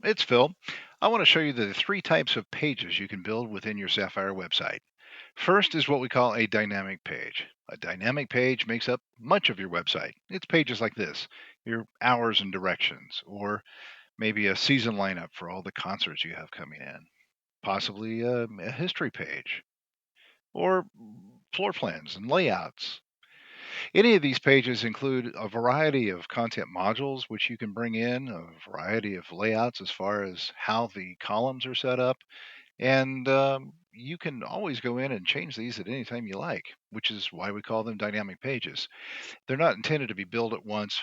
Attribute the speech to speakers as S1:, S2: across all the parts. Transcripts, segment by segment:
S1: It's Phil. I want to show you the three types of pages you can build within your Sapphire website. First is what we call a dynamic page. A dynamic page makes up much of your website. It's pages like this, your hours and directions, or maybe a season lineup for all the concerts you have coming in, possibly a history page, or floor plans and layouts. Any of these pages include a variety of content modules which you can bring in, a variety of layouts as far as how the columns are set up, and you can always go in and change these at any time you like, which is why we call them dynamic pages. They're not intended to be built at once,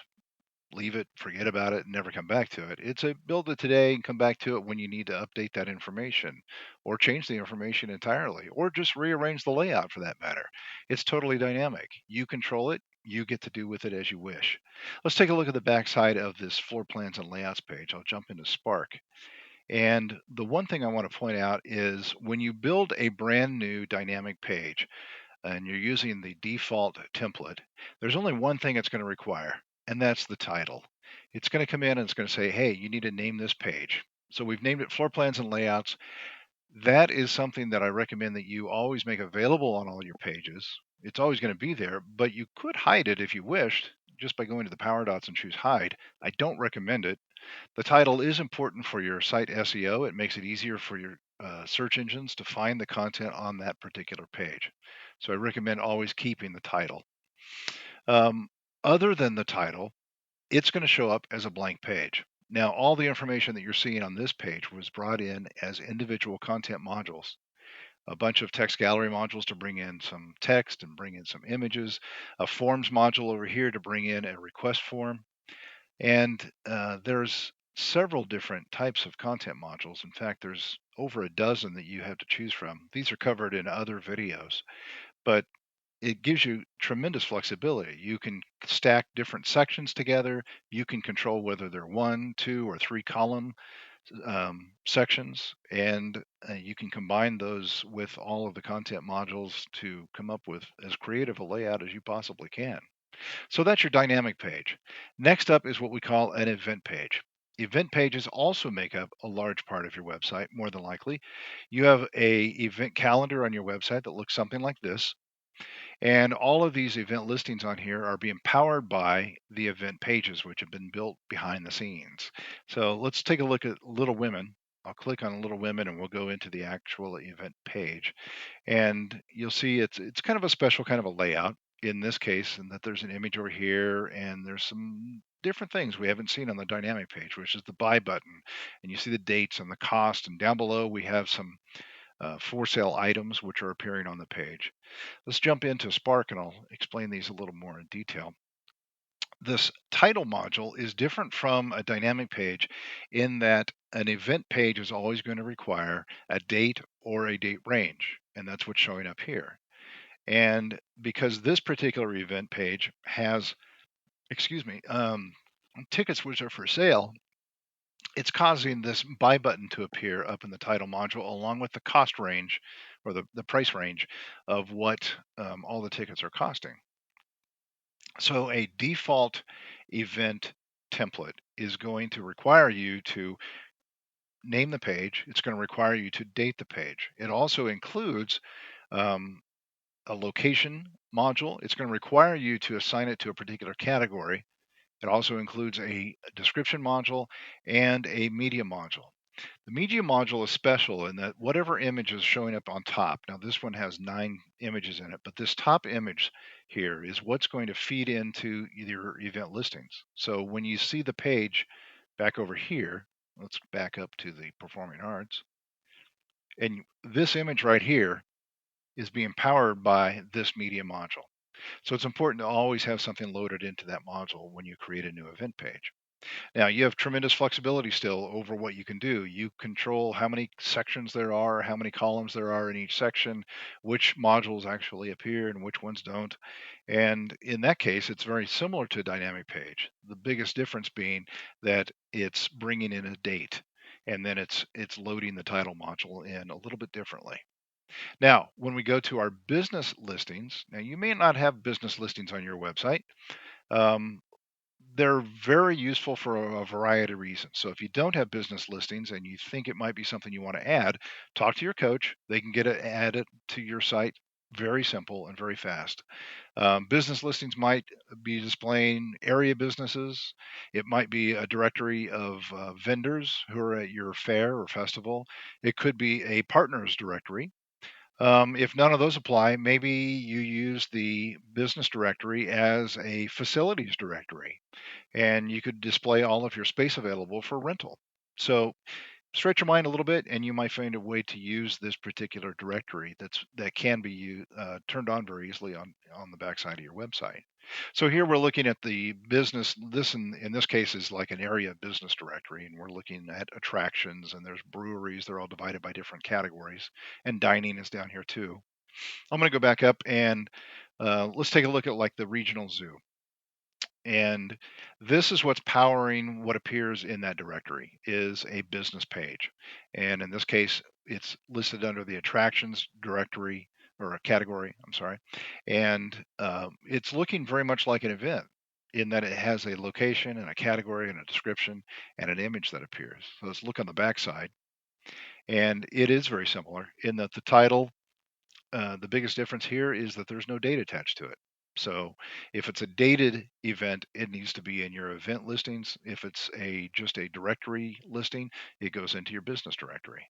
S1: leave it, forget about it, and never come back to it. It's a build it today and come back to it when you need to update that information or change the information entirely or just rearrange the layout for that matter. It's totally dynamic. You control it. You get to do with it as you wish. Let's take a look at the backside of this floor plans and layouts page. I'll jump into Spark. And the one thing I want to point out is when you build a brand new dynamic page and you're using the default template, there's only one thing it's going to require, and that's the title. It's going to come in and it's going to say, hey, you need to name this page. So we've named it floor plans and layouts. That is something that I recommend that you always make available on all your pages. It's always going to be there, but you could hide it if you wished just by going to the power dots and choose hide. I don't recommend it. The title is important for your site SEO. It makes it easier for your search engines to find the content on that particular page. So I recommend always keeping the title. Um, Other than the title, it's going to show up as a blank page. Now, all the information that you're seeing on this page was brought in as individual content modules. A bunch of text gallery modules to bring in some text and bring in some images, a forms module over here to bring in a request form, and there's several different types of content modules. In fact, there's over a dozen that you have to choose from. These are covered in other videos, but it gives you tremendous flexibility. You can stack different sections together. You can control whether they're one, two, or three column sections, and you can combine those with all of the content modules to come up with as creative a layout as you possibly can. So that's your dynamic page. Next up is what we call an event page. Event pages also make up a large part of your website, more than likely. You have a event calendar on your website that looks something like this. And all of these event listings on here are being powered by the event pages, which have been built behind the scenes. So let's take a look at Little Women. I'll click on Little Women and we'll go into the actual event page. And you'll see it's kind of a special kind of a layout in this case, and that there's an image over here and there's some different things we haven't seen on the dynamic page, which is the buy button. And you see the dates and the cost. And down below, we have some for sale items which are appearing on the page. Let's jump into Spark and I'll explain these a little more in detail. This title module is different from a dynamic page in that an event page is always going to require a date or a date range, and that's what's showing up here. And because this particular event page has, excuse me, tickets which are for sale, it's causing this buy button to appear up in the title module along with the cost range or the price range of what all the tickets are costing. So a default event template is going to require you to name the page. It's going to require you to date the page. It also includes um, a location module. It's going to require you to assign it to a particular category. It also includes a description module and a media module. The media module is special in that whatever image is showing up on top, now this one has 9 images in it, but this top image here is what's going to feed into your event listings. So when you see the page back over here, let's back up to the performing arts, and this image right here is being powered by this media module. So it's important to always have something loaded into that module when you create a new event page. Now, you have tremendous flexibility still over what you can do. You control how many sections there are, how many columns there are in each section, which modules actually appear and which ones don't. And in that case, it's very similar to a dynamic page. The biggest difference being that it's bringing in a date and then it's loading the title module in a little bit differently. Now, when we go to our business listings, now you may not have business listings on your website. Um, They're very useful for a variety of reasons. So if you don't have business listings and you think it might be something you want to add, talk to your coach. They can get it added to your site very simple and very fast. Business listings might be displaying area businesses. It might be a directory of vendors who are at your fair or festival. It could be a partners directory. If none of those apply, maybe you use the business directory as a facilities directory and you could display all of your space available for rental. So stretch your mind a little bit and you might find a way to use this particular directory that can be turned on very easily on the backside of your website. So here we're looking at the business. This in this case is like an area business directory, and we're looking at attractions, and there's breweries. They're all divided by different categories, and dining is down here too. I'm going to go back up and let's take a look at like the regional zoo. And this is what's powering what appears in that directory is a business page. And in this case, it's listed under the attractions directory or a category, I'm sorry. And it's looking very much like an event in that it has a location and a category and a description and an image that appears. So let's look on the backside. And it is very similar in that the title, the biggest difference here is that there's no date attached to it. So if it's a dated event, it needs to be in your event listings. If it's just a directory listing, it goes into your business directory.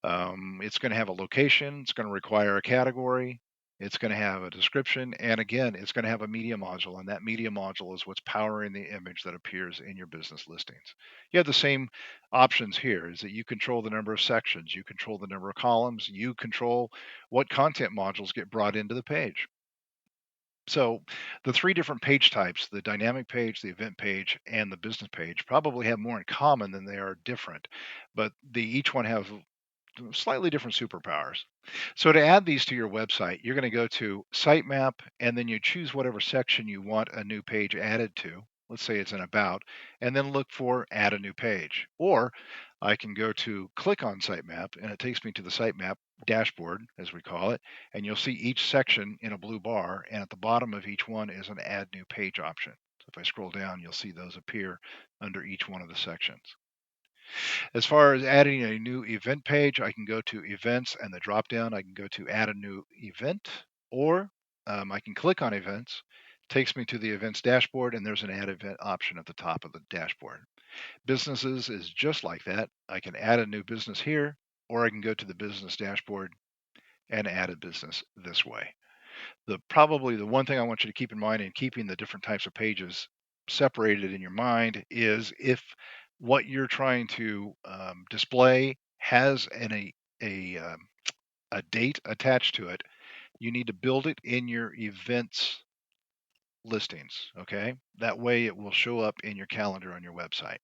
S1: It's going to have a location. It's going to require a category. It's going to have a description. And again, it's going to have a media module. And that media module is what's powering the image that appears in your business listings. You have the same options here is that you control the number of sections, you control the number of columns, you control what content modules get brought into the page. So the three different page types, the dynamic page, the event page, and the business page, probably have more in common than they are different, but they each one have slightly different superpowers. So to add these to your website, you're going to go to sitemap and then you choose whatever section you want a new page added to. Let's say it's an about, and then look for add a new page. Or I can go to click on sitemap and it takes me to the sitemap dashboard, as we call it, and you'll see each section in a blue bar, and at the bottom of each one is an add new page option. So if I scroll down, you'll see those appear under each one of the sections. As far as adding a new event page, I can go to events and the drop down, I can go to add a new event, or I can click on events, takes me to the events dashboard, and there's an add event option at the top of the dashboard. Businesses is just like that. I can add a new business here, or I can go to the business dashboard and add a business this way. Probably the one thing I want you to keep in mind in keeping the different types of pages separated in your mind is if what you're trying to display has a date attached to it, you need to build it in your events listings. Okay, that way it will show up in your calendar on your website.